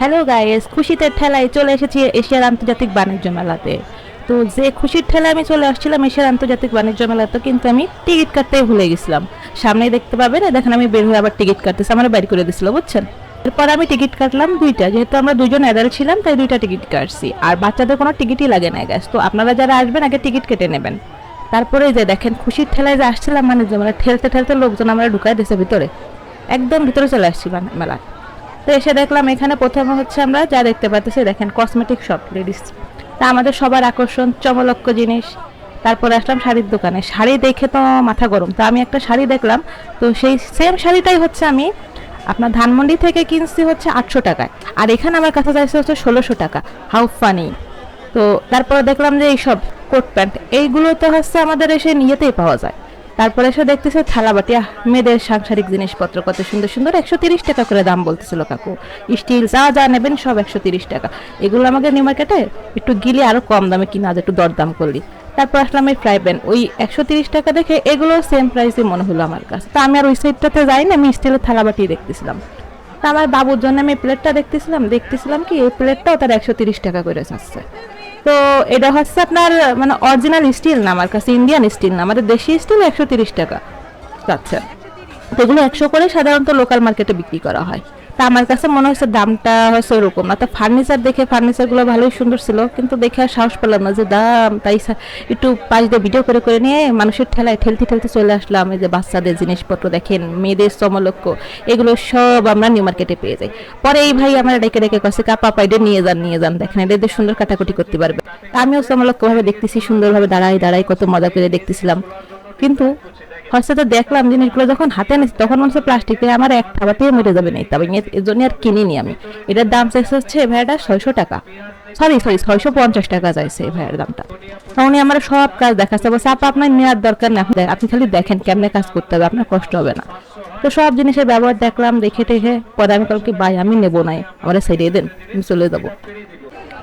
Hello guys, খুশিতে ঠেলায় চলে এসেছি এশিয়ার আন্তর্জাতিক বাণিজ্য মেলাতে। তো যে খুশির ঠেলায় আমি চলে আসছিলাম এশিয়ার আন্তর্জাতিক বাণিজ্য মেলাতে, কিন্তু আমি টিকিট কাটতেই ভুলে গেছিলাম। সামনেই দেখতে পাবেন, দেখেন আমি বের হয়ে আবার টিকিট কাটতেছি, আমার বাইর করে দিছিল, বুঝছেন। এরপর আমি টিকিট কাটলাম দুইটা, যেহেতু আমরা দুজন অ্যাডাল্ট ছিলাম তাই দুইটা টিকিট কাটছি। আর বাচ্চাদের কোনো টিকিটই লাগে না গ্যাস, তো আপনারা যারা আসবেন আগে টিকিট কেটে নেবেন। তারপরে যে দেখেন খুশির ঠেলায় যে আসছিলাম, মানে যে মানে ঠেলতে ঠেলতে লোকজন আমরা ঢুকাই দিয়েছে ভিতরে, একদম ভিতরে চলে আসছি মেলা। তো এসে দেখলাম এখানে প্রথমে হচ্ছে আমরা যা দেখতে পাচ্ছি, দেখেন কসমেটিক শপ লেডিস। তা আমাদের সবার আকর্ষণ চমলক্ষ জিনিস। তারপরে আসলাম শাড়ির দোকানে, শাড়ি দেখে তো মাথা গরম। তো আমি একটা শাড়ি দেখলাম, তো সেই সেম শাড়িটাই হচ্ছে আমি আপনার ধানমন্ডি থেকে কিনছি হচ্ছে 800 টাকায়, আর এখানে আমার কাছে চাইছে হচ্ছে 1600 টাকা। How funny. তো তারপরে দেখলাম যে এইসব কোট প্যান্ট এইগুলো তো হচ্ছে আমাদের এসে নিয়েতেই পাওয়া যায়। তারপরে এসে দেখতেছে থালাবাটি, মেয়েদের সাংসারিক জিনিসপত্র কত সুন্দর সুন্দর, 130 টাকা করে দাম বলতেছিল কাকু। স্টিল যা যা নেবেন সব 130 টাকা। এগুলো আমাকে নিউ মার্কেটে একটু গিলে আরো কম দামে কিনা যায়, একটু দরদাম করলি। তারপর আসলাম এই ফ্রাই প্যান, ওই 130 টাকা দেখে এগুলো সেম প্রাইসে মনে হলো আমার কাছে। তা আমি আর ওই সাইডটাতে যাই না, আমি স্টিলের থালাবাটি দেখতেছিলাম। তা আমার বাবুর জন্য আমি প্লেটটা দেখতেছিলাম কি এই প্লেটটাও তার 130 টাকা করে যাচ্ছে। তো এটা হচ্ছে আপনার মানে অরিজিনাল স্টিল না, আমার কাছে ইন্ডিয়ান স্টিল না, আমাদের দেশি স্টিল 130 টাকা যাচ্ছে। তো এগুলো 100 করে সাধারণত লোকাল মার্কেটে বিক্রি করা হয়। তা আমার কাছে মনে হচ্ছে দামটা হচ্ছে ওরকম না। তো ফার্নিচার দেখে ফার্নিচারগুলো ভালোই সুন্দর ছিল, কিন্তু দেখে আর সাহস পেলাম না যে দাম, তাই একটু পাশ দিয়ে ভিডিও করে করে নিয়ে মানুষের ঠেলায় ঠেলতে ঠেলতে চলে আসলাম। এই যে বাচ্চাদের জিনিসপত্র দেখেন, মেয়েদের চমলক্ষ, এগুলো সব আমরা নিউ মার্কেটে পেয়ে যাই। পরে এই ভাই আমার ডেকে ডেকে কাছে কাপা পাইডে নিয়ে যান, দেখেন এদের সুন্দর কাটাকুটি করতে পারবে। তা আমিও চমলক্ষ ভাবে দেখতেছি, সুন্দরভাবে দাঁড়াই দাঁড়াই কত মজা করে দেখতেছিলাম। কিন্তু হচ্ছে তো দেখলাম জিনিসগুলো যখন হাতে নিচ্ছি তখন মনে হচ্ছে প্লাস্টিকে আমার এক থাবাতেই মরে যাবে না, তবে এর জন্য আর কিনিনি আমি। এটার দাম চাইছে হচ্ছে ভাইয়াটা 600 টাকা, সরি 650 টাকা চাইছে এই ভাইয়ের দামটা। উনি আমার সব কাজ দেখাচ্ছে, বলছে আপা আপনার নেওয়ার দরকার না, আপনি খালি দেখেন কেমনে কাজ করতে হবে, আপনার কষ্ট হবে না। তো সব জিনিসের ব্যবহার দেখলাম, দেখে টেখে পরে আমি কালকে ভাই আমি নেবো নাই, আমার সাইডে দেন, আমি চলে যাবো।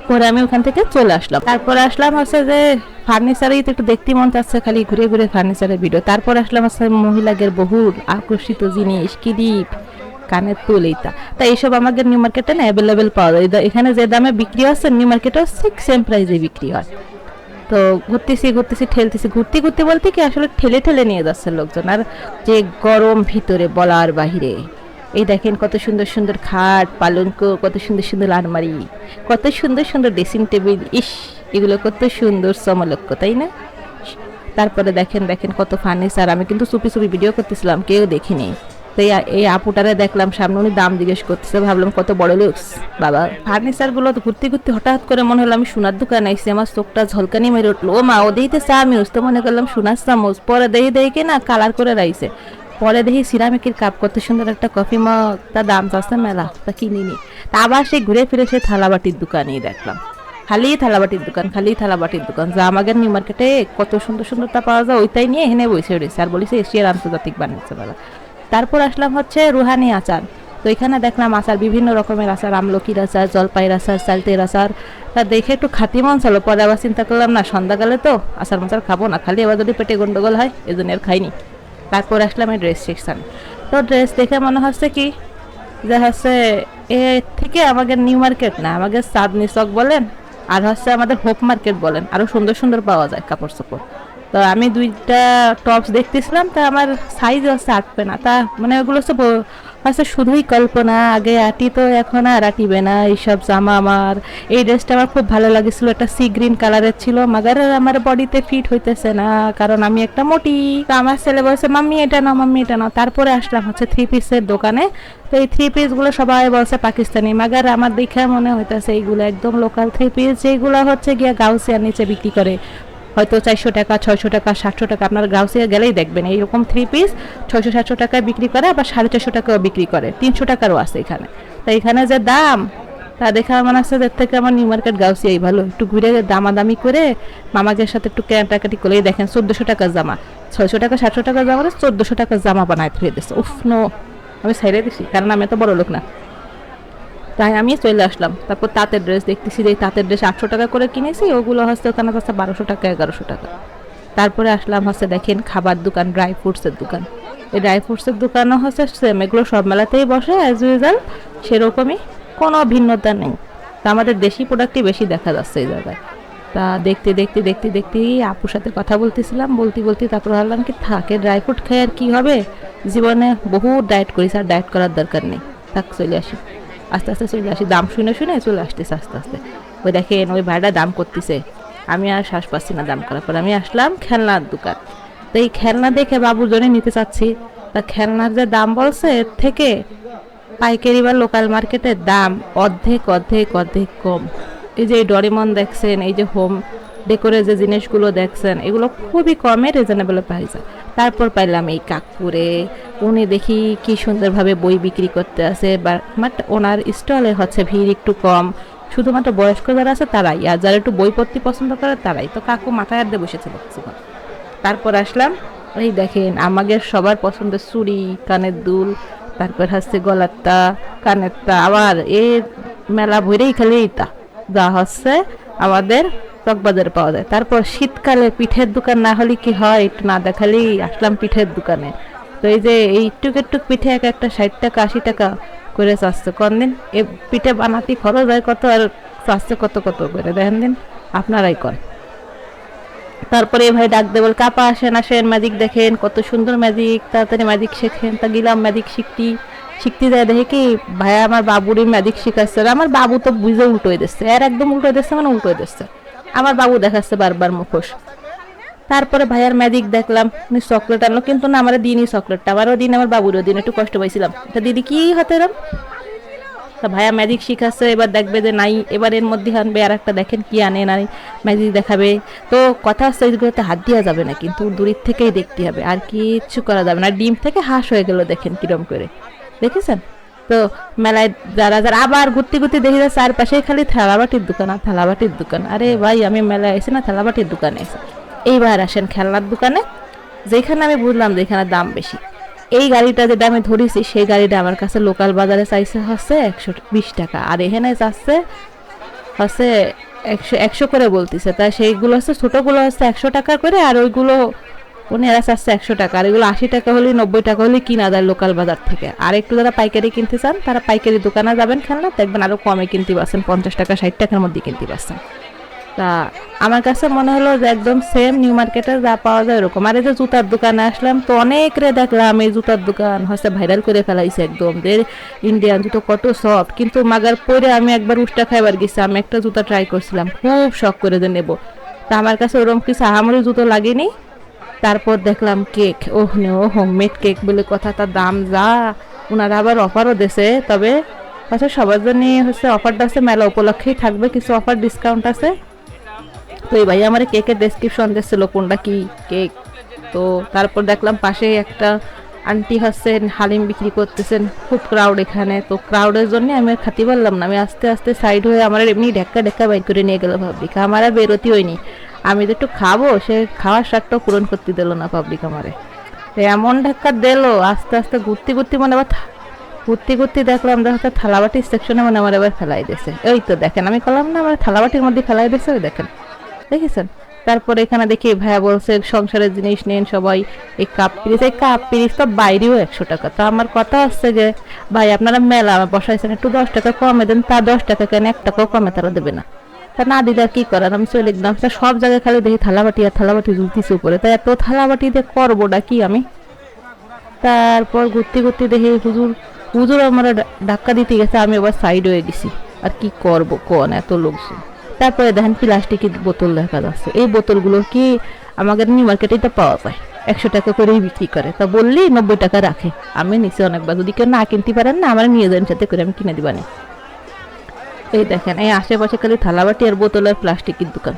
পরে আমি ওখান থেকে চলে আসলাম। তারপরে আসলাম হচ্ছে যে ফার্নিচারই তো একটু দেখতে মন চাচ্ছে, খালি ঘুরে ঘুরে ফার্নিচারের ভিডিও। তারপরে আসলাম হচ্ছে মহিলাদের বহুল আকর্ষিত জিনিস, ক্লিপ, কানের তুল, এইটা। তাই এইসব আমাদের নিউ মার্কেটে না অ্যাভেলেবেল পাওয়া যায়। এখানে যে দামে বিক্রি হচ্ছে নিউ মার্কেটেও ঠিক সেম প্রাইসে বিক্রি হয়। তো ঘুরতেছি ঠেলতেছি, ঘুরতে ঘুরতে বলতে কি আসলে ঠেলে ঠেলে নিয়ে যাচ্ছে লোকজন। আর যে গরম ভিতরে বলার বাহিরে। এই দেখেন কত সুন্দর সুন্দর খাট পালঙ্ক, কত সুন্দর সুন্দর আলমারি, কত সুন্দর সুন্দর ড্রেসিং টেবিল, ইস এগুলো কত সুন্দর চমলক্ষ, তাই না? তারপরে দেখেন দেখেন কত ফার্নিচার, আমি কিন্তু চুপি চুপি ভিডিও করতেছিলাম, কেউ দেখিনি। তো এই আপুটারে দেখলাম সামনে, উনি দাম জিজ্ঞেস করতেছে, ভাবলাম কত বড় লুকস বাবা। ফার্নিচার গুলো ঘুরতে ঘুরতে হঠাৎ করে মনে হলো আমি সোনার দোকান আইসি, আমার চোখটা ঝলকানি মেরে উঠলো। ও মা, ও দিতে চামচ, তো মনে করলাম সোনার চামচ। পরে দেখি না কালার করে রাইছে। পরে দেখি সিরামিকের কাপ, কত সুন্দর একটা কফি মগ, তার দাম চাচ্ছে মেলা, তা কিনিনি। তা আবার সেই ঘুরে ফিরে সে থালাবাটির দোকানেই দেখলাম, খালি থালাবাটির দোকান, খালি থালাবাটির দোকান। যা আমাদের নিউ মার্কেটে কত সুন্দর সুন্দরটা পাওয়া যায় ওইটাই নিয়ে এখানে বসে রয়েছে আর বলেছে এশিয়ার আন্তর্জাতিক বাণিজ্য মেলা। তারপর আসলাম হচ্ছে রুহানি আচার। তো এখানে দেখলাম আচার, বিভিন্ন রকমের আচার, আমলকির আচার, জলপাইয়ের আচার, চালতের আচার। তা দেখে একটু খাতি মন চালো, পরে আবার চিন্তা করলাম না সন্ধ্যাকালে তো আচার মাচার খাবো না, খালি আবার যদি পেটে গন্ডগোল হয় এই জন্য আর খাইনি। তারপর আসলাম এই ড্রেস সেকশন। তো ড্রেস দেখে মনে হচ্ছে কি যে হচ্ছে এ থেকে আমাদের নিউ মার্কেট না, আমাদের চাঁদনি চক বলেন আর হচ্ছে আমাদের হোপ মার্কেট বলেন, আরো সুন্দর সুন্দর পাওয়া যায় কাপড় চোপড়। তো আমি দুইটা টপস দেখতেছিলাম, তা আমার সাইজ হচ্ছে আটবে না। তা মানে ওগুলো হচ্ছে শুধুই কল্পনা, আগে আটি তো এখন আর আটিবে না এইসব জামা। আমার এই ড্রেসটা আমার খুব ভালো লাগছিল, একটা সি গ্রিন কালারের ছিল, মাগার আমার বডিতে ফিট হইতেছে না, কারণ আমি একটা মোটি। তো আমার ছেলে বলছে মাম্মি এটা নাও, মাম্মি এটা নাও। তারপরে আসলাম হচ্ছে থ্রি পিসের দোকানে। তো এই থ্রি পিস গুলো সবাই বলছে পাকিস্তানি, মাগার আমার দেখে মনে হইতেছে এইগুলো একদম লোকাল থ্রি পিস, যেগুলো হচ্ছে গিয়া গাউসিয়ার নিচে বিক্রি করে হয়তো 400 টাকা, 600 টাকা, 700 টাকা। আপনার গাউসিয়া গেলেই দেখবেন এইরকম থ্রি পিস 600-700 টাকায় বিক্রি করে, আবার 450 টাকাও বিক্রি করে, 300 টাকারও আছে এখানে। তাই এখানে যে দাম, তা দেখে আমার মনে হচ্ছে এর থেকে আমার নিউ মার্কেট গাউসিয়াই ভালো। একটু ঘুরে দামাদামি করে মামাকে সাথে একটু কেনাকাটি করেই দেখেন 1400 টাকার জামা, 600 টাকা 700 টাকার জামা 1400 টাকার জামা বানায় ফিরে দিচ্ছে। উফ নো, আমি ছেড়ে দিছি, কারণ আমি তো বড় লোক না। তাই আমি চলে আসলাম। তারপর তাঁতের ড্রেস দেখতেছি, যে তাঁতের ড্রেস 800 টাকা করে কিনেছি, ওগুলো হচ্ছে ওখানে হচ্ছে 1200 টাকা 1100 টাকা। তারপরে আসলাম হচ্ছে দেখেন খাবার দোকান, ড্রাই ফ্রুটসের দোকান। এই ড্রাই ফ্রুটসের দোকানও হচ্ছে সেম, এগুলো সব মেলাতেই বসে অ্যাজ ইউজুয়াল সেরকমই। কোনো ভিন্নতা নেই। তা আমাদের দেশি প্রোডাক্টই বেশি দেখা যাচ্ছে এই জায়গায়। তা দেখতে দেখতে দেখতে দেখতে আপুর সাথে কথা বলতেছিলাম, বলতে বলতে তারপর ভাবলাম কি থাকে ড্রাই ফ্রুট খেয়ে আর কি হবে, জীবনে বহু ডায়েট করেছি, আর ডায়েট করার দরকার নেই, থাক চলে আসি। আস্তে আস্তে চলে আসি, দাম শুনে শুনে চলে আসতেছে আস্তে আস্তে। ওই দেখেন ওই ভাইটা দাম করতেছে, আমি আর শ্বাস পাচ্ছি না দাম করার পর। আমি আসলাম খেলনার দোকান, তো এই খেলনা দেখে বাবুর জন্য নিতে চাচ্ছি। তা খেলনার যে দাম বলছে এর থেকে পাইকারি বা লোকাল মার্কেটের দাম অর্ধেক অর্ধেক অর্ধেক কম। এই যে ডরিমন দেখছেন, এই যে হোম ডেকোরের যে জিনিসগুলো দেখছেন, এগুলো খুবই কমে রিজনেবল প্রাইসে। তারপর পাইলাম এই কাকপুরে, উনি দেখি কি সুন্দরভাবে বই বিক্রি করতে আছে, বাট ওনার স্টলে হচ্ছে ভিড় একটু কম, শুধুমাত্র বয়স্ক যারা আছে তারাই, আর যারা একটু বই পড়তে পছন্দ করে তারাই। তো কাকু মাথায় হাত দিয়ে বসেছিল কিছুক্ষণ। তারপর আসলাম, এই দেখেন আমাদের সবার পছন্দের চুড়ি, কানের দুল, তারপর হচ্ছে গলারটা, কানেরটা, আবার এর মেলা ভরেই খালি এইটা যা হচ্ছে আমাদের চকবাজারে পাওয়া যায়। তারপর শীতকালে পিঠের দোকান না হলে কি হয়, একটু না দেখালেই আসলাম পিঠের দোকানে। তো এই যে এই টুক টুক পিঠে এক একটা 60 টাকা 80 টাকা করে চাচ্ছে কোন দিন। এ পিঠে বানাতে খরচ হয় কত, আর চাচ্ছে কত কত করে, দেখেন দিন আপনারাই কর। তারপরে ভাই ডাক দে বল, কাপা আসেন আসেন, ম্যাজিক দেখেন কত সুন্দর ম্যাজিক, তাড়াতাড়ি ম্যাজিক শেখেন। তা গেলাম ম্যাজিক শিখতে শিখতে যায়, দেখে কি ভাইয়া আমার বাবুরই ম্যাজিক শিখাচ্ছে। আমার বাবু তো বুঝে উল্টো হয়ে দিচ্ছে, আর একদম উল্টো হয়ে দিচ্ছে, মানে উল্টো হয়ে দিচ্ছে। আমার বাবু দেখাচ্ছে বারবার মুখোশ। তারপরে ভাইয়ার ম্যাজিক দেখলাম, উনি চকলেট আনলো, কিন্তু না আমার দিনই চকলেটটা, আমারও দিন আমার বাবুরও দিন, একটু কষ্ট পাইছিলাম। তা দিদি কি হতে এরম, তা ভাইয়া ম্যাজিক শিখাচ্ছে, এবার দেখবে যে নাই, এবার এর মধ্যে আনবে আর একটা, দেখেন কি আনে নাই, ম্যাজিক দেখাবে। তো কথা হচ্ছে এইগুলোতে হাত দেওয়া যাবে না, কিন্তু দূরের থেকেই দেখতে হবে, আর কিচ্ছু করা যাবে না। ডিম থেকে হাঁস হয়ে গেল, দেখেন কিরম করে, দেখেছেন? তো মেলায় যারা যারা আবার ঘুরতে ঘুরতে দেখে যাচ্ছে চারপাশেই খালি থালাবাটির দোকান আর থালাবাটির দোকান। আরে ভাই আমি মেলায় এসে না থালাবাটির দোকানে এসে, এইবার আসেন খেলনার দোকানে, যেখানে আমি বুঝলাম যে এখানে দাম বেশি। এই গাড়িটা যেটা আমি ধরেছি সেই গাড়িটা আমার কাছে লোকাল বাজারে চাইছে হচ্ছে 120 টাকা, আর এখানে চাচ্ছে হচ্ছে 100 করে বলতেছে। তাই সেইগুলো হচ্ছে ছোটোগুলো হচ্ছে 100 টাকা করে, আর ওইগুলো উনি এরা চাচ্ছে 100 টাকা, আর এগুলো 80 টাকা হলে 90 টাকা হলে কিনা যায় লোকাল বাজার থেকে। আর একটু যারা পাইকারি কিনতে চান তারা পাইকারি দোকানে যাবেন, খেলনা দেখবেন আরও কমে কিনতে পারছেন, 50 টাকা 60 টাকার মধ্যে কিনতে পারছেন। তা আমার কাছে মনে হলো যে একদম সেম নিউ মার্কেটে যা পাওয়া যায় ওরকম। আর এই যে জুতার দোকানে আসলাম, তো অনেক রে দেখলাম এই জুতার দোকান হচ্ছে ভাইরাল করে ফেলাইছে একদম, যে ইন্ডিয়ান জুতো কত সফট, কিন্তু মাগার পরে আমি একবার উষ্টা খাইবার গেছি, আমি একটা জুতা ট্রাই করছিলাম, খুব শখ করে যে নেবো। তা আমার কাছে ওরকম কিছু আহামরি জুতো লাগেনি। তারপর দেখলাম কেক, ওহ নে ও হোমমেড কেক বলে কথা, তার দাম যা, ওনারা আবার অফারও দেছে, তবে আচ্ছা সবার জন্য হচ্ছে অফারটা আছে, মেলা উপলক্ষেই থাকবে কিছু অফার ডিসকাউন্ট আছে। তো এই ভাই আমার কেকের ডেসক্রিপশন দিচ্ছিল কোনটা কি কেক। তো তারপর দেখলাম পাশে একটা আন্টি হচ্ছেন হালিম বিক্রি করতেছেন, খুব ক্রাউড এখানে। তো ক্রাউডের জন্য আমি আর খাতি পারলাম না, আমি আস্তে আস্তে সাইড হয়ে আমার এমনি ঢেক্কা ঢেক্কা বাইর করে নিয়ে গেল পাবলিক, আমার আর বেরোতে হয়নি। আমি তো একটু খাবো, সে খাওয়ার স্বাদটাও পূরণ করতে দিল না পাবলিক আমারে, এমন ধাক্কা দিল। আস্তে আস্তে ঘুরতে ঘুরতে মানে আবার ঘুরতে ঘুরতে দেখলাম দেখা থালাবাটির সেকশনে মানে আমার এবার ফেলাই দিয়েছে। এই তো দেখেন আমি করলাম না, আমার থালাবাটির মধ্যে ফেলাই দিয়েছে, ওই দেখেন, দেখেছেন? তারপরে এখানে দেখি ভাইয়া বলছে সংসারের জিনিস নেন সবাই, এই কাপ পিরিচ তো বাইরেও 100 টাকা। তো আমার কথা হচ্ছে যে ভাই আপনারা মেলা বসাইছেন, একটু 10 টাকা কমে দেন। তা 10 টাকা কেন, 1 টাকাও কমে তারা দেবে না। তা না দিলে আর কি করার, আমি চলে গেলাম। সব জায়গায় খালি দেখি থালাবাটি আর থালাবাটি ঝুলতিছে উপরে, তাই এত থালাবাটি দিয়ে করবোটা কি আমি। তারপর ঘুরতে ঘুরতে দেখি হুজুর হুজুর আমার ধাক্কা দিতে গেছে, আমি আবার সাইড হয়ে গেছি, আর কি করবো কোন এত লোকজন। তারপরে দেখেন প্লাস্টিকের বোতল দেখা যাচ্ছে, এই বোতলগুলো কি আমাদের নিউ মার্কেটে তো পাওয়া যায়, 100 টাকা করেই বিক্রি করে। তা বললি 90 টাকা রাখে, আমি নিচে অনেকবার, যদি কেউ না কিনতে পারেন না আমার নিয়ে যান সাথে করে, আমি কিনে দিবানি। এই দেখেন এই আশেপাশে খালি থালাবাটি আর বোতল আর প্লাস্টিকের দোকান,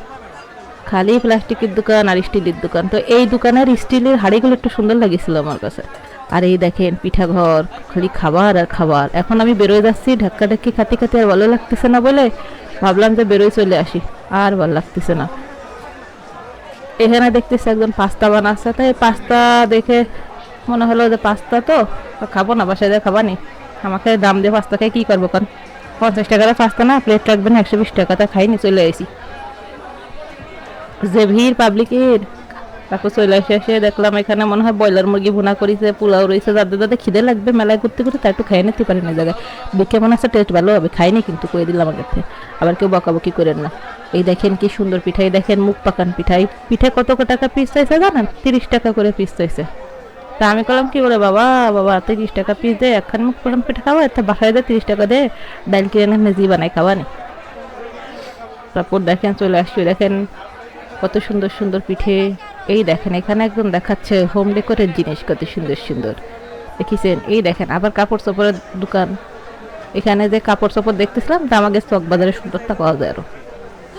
খালি প্লাস্টিকের দোকান আর স্টিলের দোকান। তো এই দোকানের স্টিলের হাঁড়িগুলো একটু সুন্দর লাগেছিল আমার কাছে। আর এই দেখেন পিঠা ঘর, খালি খাবার আর খাবার। এখন আমি বেরোয় যাচ্ছি, ধাক্কা ধাক্কি খাতে খাতে আর ভালো লাগতেছে না বলে ভাবলাম যে বেরোয় চলে আসি, আর ভালো লাগতেছে না। এখানে দেখতেছি একজন পাস্তা বানাচ্ছে, তাই পাস্তা দেখে মনে হলো যে পাস্তা তো খাবো না, বাসায় যা খাবানি, আমাকে দাম দিয়ে পাস্তা খেয়ে কী করবো, কারণ 50 টাকার পাস্তা না, প্লেট রাখবে না 120 টাকা, তা খাইনি চলে আসি। যে ভিড় পাবলিকের, তারপর চলে এসে দেখলাম এখানে মনে হয় ব্রয়লার মুরগি ভুনা করেছে, পোলাও রয়েছে, যাদের যাদের খিদে লাগবে মেলায় করতে করতে তা একটু খাইয়ে নিতে পারেন এই জায়গায়। দেখে মনে হচ্ছে টেস্ট ভালো হবে, খাইনি কিন্তু করে দিলাম আমার কাছে, আবার কেউ বকাবকি করেন না। এই দেখেন কি সুন্দর পিঠা, এই দেখেন মুখ পাকান পিঠা। এই পিঠে কত টাকা পিস চাইছে জানেন? 30 টাকা করে পিস চাইছে। তা আমি বললাম কি বলে বাবা বাবা 30 টাকা পিস দে, একখান মুখ পাকান পিঠা খাওয়া, এত বাসায় দে 30 টাকা দে, ডাল কিনে নিজেই বানাই খাওয়া নি। তারপর দেখেন চলে আসছি, দেখেন কত সুন্দর সুন্দর পিঠে। এই দেখেন এখানে একদম দেখাচ্ছে হোম ডেকোরের জিনিস কত সুন্দর সুন্দর, দেখিছেন? এই দেখেন আবার কাপড় চোপড়ের দোকান। এখানে যে কাপড় চোপড় দেখতেছিলাম তা আমাকে চক বাজারে সুন্দরতা পাওয়া যায় আরো,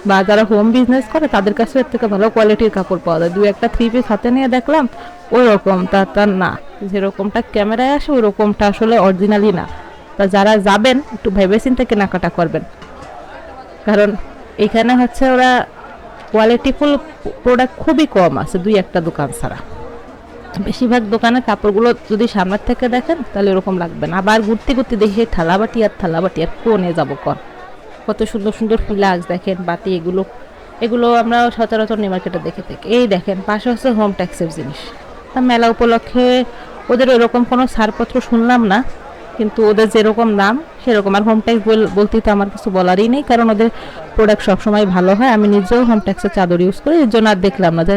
বা যারা হোম বিজনেস করে তাদের কাছে এর থেকে ভালো কোয়ালিটির কাপড় পাওয়া যায়। 2-1টা 3 পিস হাতে নিয়ে দেখলাম ওই রকম, তার না, যেরকমটা ক্যামেরায় আসে ওই রকমটা আসলে অরিজিনালি না। তা যারা যাবেন একটু ভেবে চিন্তে কেনাকাটা করবেন, কারণ এখানে হচ্ছে ওরা কোয়ালিটিফুল প্রোডাক্ট খুবই কম আছে 2-1টা দোকান ছাড়া। বেশিরভাগ দোকানের কাপড়গুলো যদি সামনের থেকে দেখেন তাহলে এরকম লাগবে না। আবার ঘুরতে ঘুরতে দেখি থালাবাটি আর কোনে যাবো কর, কত সুন্দর সুন্দর ফ্লাক্স দেখেন, বাতি, এগুলো এগুলো আমরা সচরাচর নিউ মার্কেটে দেখে থাকি। এই দেখেন পাশে হচ্ছে হোম ট্যাক্সের জিনিস। তা মেলা উপলক্ষে ওদের ওরকম কোনো ছাড়পত্র শুনলাম না, কিন্তু ওদের যেরকম দাম সেরকম। আর হোম ট্যাক্স বলতে তো আমার কিছু বলারই নেই, কারণ ওদের প্রোডাক্ট সবসময় ভালো হয়। আমি নিজেও হোম ট্যাক্সের চাদর ইউজ করি, এর জন্য আর দেখলাম না যে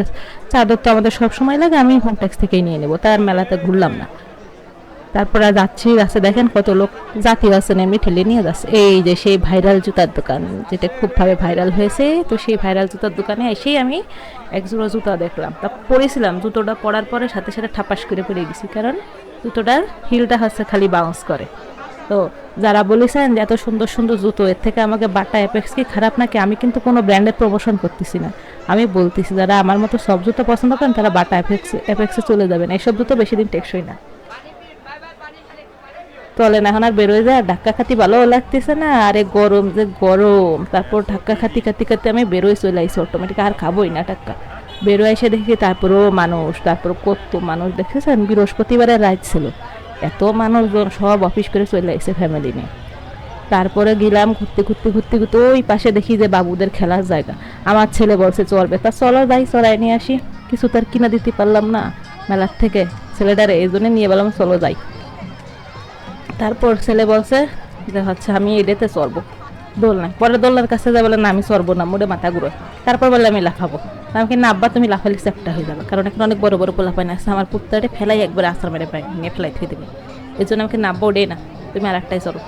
চাদর তো আমাদের সবসময় লাগে, আমি হোম ট্যাক্স থেকেই নিয়ে নেবো, তার মেলাতে ঘুরলাম না। তারপরে যাচ্ছি, রাস্তায় দেখেন কত লোক জাতীয় আছে এমনি ঠেলে নিয়ে যাচ্ছে। এই যে সেই ভাইরাল জুতার দোকান, যেটা খুবভাবে ভাইরাল হয়েছে, তো সেই ভাইরাল জুতার দোকানে এসেই আমি এক জোড়া জুতা দেখলাম। তা পরেছিলাম, জুতোটা পরার পরে সাথে সাথে ঠাপাস করে পরে গেছি, কারণ জুতোটার হিলটা হচ্ছে খালি বাউন্স করে। তো যারা বলেছেন যে এত সুন্দর সুন্দর জুতো, এর থেকে আমাকে বাটা অ্যাপেক্স কি খারাপ নাকি, আমি কিন্তু কোনো ব্র্যান্ডের প্রমোশন করতেছি না, আমি বলতেছি যারা আমার মতো সব জুতো পছন্দ করেন তারা বাটা অ্যাপেক্সে চলে যাবেন, এইসব জুতো বেশি দিন টেকসই না। চলেন এখন আর বেরোয় যায়, ধাক্কা খাতি ভালো লাগতেছে না, আরে গরম যে গরম। তারপর ধাক্কা খাতি খাতি খাতি আমি বেরোয় চলে আইসি অটোমেটিক, আর খাবোই না টাক্কা। বেরোয় এসে দেখি তারপরেও মানুষ, তারপর কত মানুষ দেখেছেন, বৃহস্পতিবারে রাত ছিল, এত মানুষজন সব অফিস করে চলে আইসে ফ্যামিলি নিয়ে। তারপরে গেলাম ঘুরতে ঘুরতে ঘুরতে ঘুরতে, ওই পাশে দেখি যে বাবুদের খেলার জায়গা। আমার ছেলে বলছে চলবে, তা চলো যাই, চড়াই নিয়ে আসি। কিছু তার কিনা দিতে পারলাম না মেলার থেকে, ছেলেটারে এই জন্য নিয়ে বললাম চলো যাই। তারপর ছেলে বলছে যে হচ্ছে আমি এটাতে চড়বো, দোলনায়। পরে দোলনার কাছে যা বলে না আমি চড়বো না, মোড়ে মাথা ঘুরো। তারপর বললে আমি লাফাবো, আমি না আব্বা তুমি লাফালে চ্যাপটা হয়ে যাবে, কারণ এখন অনেক বড় বড় পোলা পায় না আছে, আমার পুত্রটা ফেলাই একবার আসার মেরে পায় নিয়ে ফেলাই থেকে দেবে, এই জন্য আমাকে নাব্বা ওঠে না, তুমি আর একটাই চলো।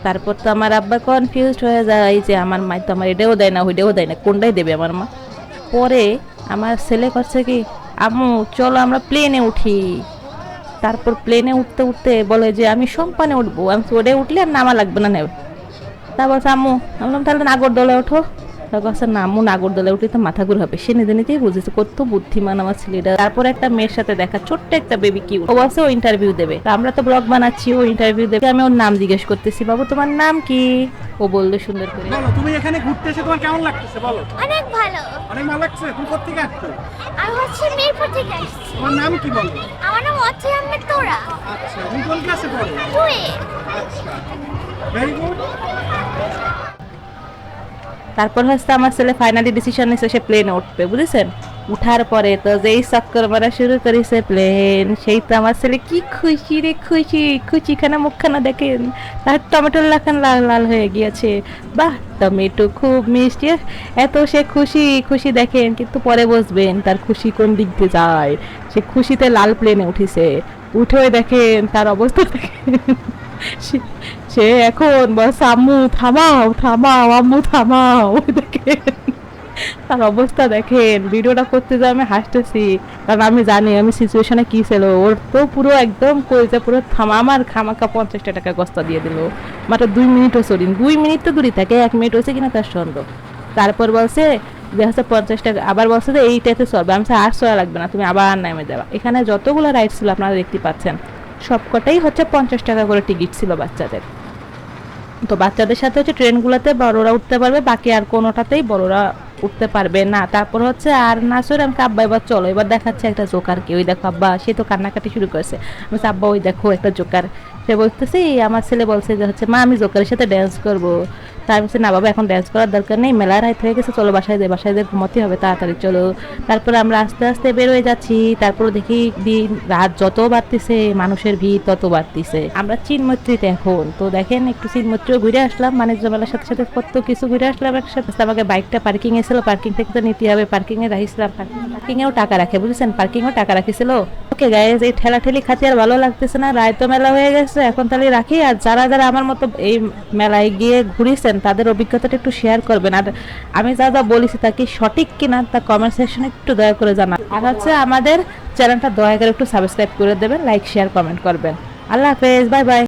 তারপর তো আমার আব্বা কনফিউজড হয়ে যায় যে আমার মা তো আমার এটাও দেয় না ওইটাও দেয় না, কোনটাই দেবে আমার মা। পরে আমার ছেলে করছে কি, আম্মু চলো আমরা প্লেনে উঠি। তারপর প্লেনে উঠতে উঠতে বলে যে আমি সম্পানে উঠবো, আমি ওরে উঠলে আর নামা লাগবে না নেবে। তা বলছে আম্মু, আমি বললাম তাহলে নাগরদোলায় ওঠো। তা বলছে না আম্মু নাগরদোলায় উঠলে তো মাথা ঘুরে হবে। সে নিজে নিজেই বুঝেছে কত বুদ্ধিমান আমার ছেলেটা। তারপর একটা মেয়ের সাথে দেখা, ছোট্ট একটা বেবি কিউ, ও বলছে ও ইন্টারভিউ দেবে, তা আমরা তো ব্লগ বানাচ্ছি, ও ইন্টারভিউ দেবে। আমি ওর নাম জিজ্ঞেস করতেছি, বাবু তোমার নাম কি? ও বললো সুন্দর করে। বলো তুমি এখানে ঘুরতে এসে তোমার কেমন লাগতেছে বলো? অনেক ভালো। অনেক ভালো লাগছে। তুমি কোথা থেকে আসছো? আমি হচ্ছে মিরপুর থেকে আসছি। তোমার নাম কি বলো? আমার নাম অথৈ আহমেদ তোরা। আচ্ছা, তুমি কোন ক্লাসে পড়ো? তুই? আচ্ছা, ভেরি গুড। তারপর হচ্ছে আমার ছেলে ফাইনালি ডিসিশন নিছে সে প্লেনে উঠবে, বুঝেছেন? উঠার পরে তো যেই চক্কর মারা শুরু করেছে প্লেন, সেই তো আমার ছেলে কি খুশি রে খুশি, খুশিখানা মুখখানা দেখেন, তার টমেটোর লাখান লাল লাল হয়ে গিয়েছে। বাহ, টমেটো খুব মিষ্টি, এত সে খুশি খুশি দেখেন। কিন্তু পরে বসবেন তার খুশি কোন দিক দিয়ে যায়, সে খুশিতে লাল প্লেনে উঠেছে, উঠে দেখেন তার অবস্থা দেখেন। সে এখন বস আম্মু থামাও থামাও, আম্মু থামাও, দেখেন তার অবস্থা দেখেন। ভিডিওটা করতে যাই আমি হাসতেছি, কারণ আমি জানি আমি সিচুয়েশনে কি ছিল। ওর তো পুরো একদম কইছে পুরো থামা, আমার খামাকা 50 টাকা গস্তা দিয়ে দিল। মাত্র 2 মিনিটও চলিন, 2 মিনিট তো দূরে থাকে, 1 মিনিট হয়েছে কিনা তার সন্দেহ। তারপর বলছে যে হচ্ছে 50 টাকা, আবার বলছে যে এইটাতে চলবে। আমি আর চলা লাগবে না, তুমি আবার নামে যাবা। এখানে যতগুলো রাইড ছিল আপনারা দেখতে পাচ্ছেন, সবকটাই হচ্ছে 50 টাকা করে টিকিট ছিল বাচ্চাদের। তো বাচ্চাদের সাথে হচ্ছে ট্রেনগুলোতে বড়রা উঠতে পারবে, বাকি আর কোনোটাতেই বড়রা উঠতে পারবে না। তারপর হচ্ছে আর না সরে আমি আব্বা এবার চলো, এবার দেখাচ্ছে একটা জোকারকে, ওই দেখো আব্বা, সে তো কান্নাকাটি শুরু করেছে। আমি বলছি আব্বা ওই দেখো একটা জোকার। সে বলতেছি, আমার ছেলে বলছে যে হচ্ছে মা আমি জোকারের সাথে ড্যান্স করবো। তার বলছে না বাবা এখন ড্যান্স করার দরকার নেই, মেলা রাত হয়ে গেছে, চলো বাসায় বাসায় ঘুমোতে হবে, তাড়াতাড়ি চলো। তারপরে আমরা আস্তে আস্তে বেরোয় যাচ্ছি। তারপরে দেখি দিন রাত যত বাড়তিছে মানুষের ভিড় তত বাড়তিছে। আমরা চিনমৈত্রীতে এখন, তো দেখেন একটু চিনমৈত্রীও ঘুরে আসলাম, বাণিজ্য মেলার সাথে সাথে কত কিছু ঘুরে আসলাম একসাথে। আমাকে বাইকটা পার্কিং এ ছিল, পার্কিং থেকে তো নিতে হবে, পার্কিং এ রাখিছিলাম, পার্কিং এও টাকা রাখে বুঝেছেন, পার্কিং এও টাকা রাখিছিল। ওকে গাইজ, এই ঠেলাঠেলি খাতে আর ভালো লাগতেছে না, রায় তো মেলা হয়ে গেছে, এখন তাহলে রাখি। আর যারা যারা আমার মতো এই মেলায় গিয়ে ঘুরেছেন তাদের অভিজ্ঞতাটা একটু শেয়ার করবেন, আর আমি যা যা বলেছি তা কি সঠিক কিনা তা কমেন্ট সেকশনে একটু দয়া করে জানান। আর হচ্ছে আমাদের চ্যানেলটা দয়া করে একটু সাবস্ক্রাইব করে দেবেন, লাইক শেয়ার কমেন্ট করবেন। আল্লাহ হাফেজ, বাই বাই।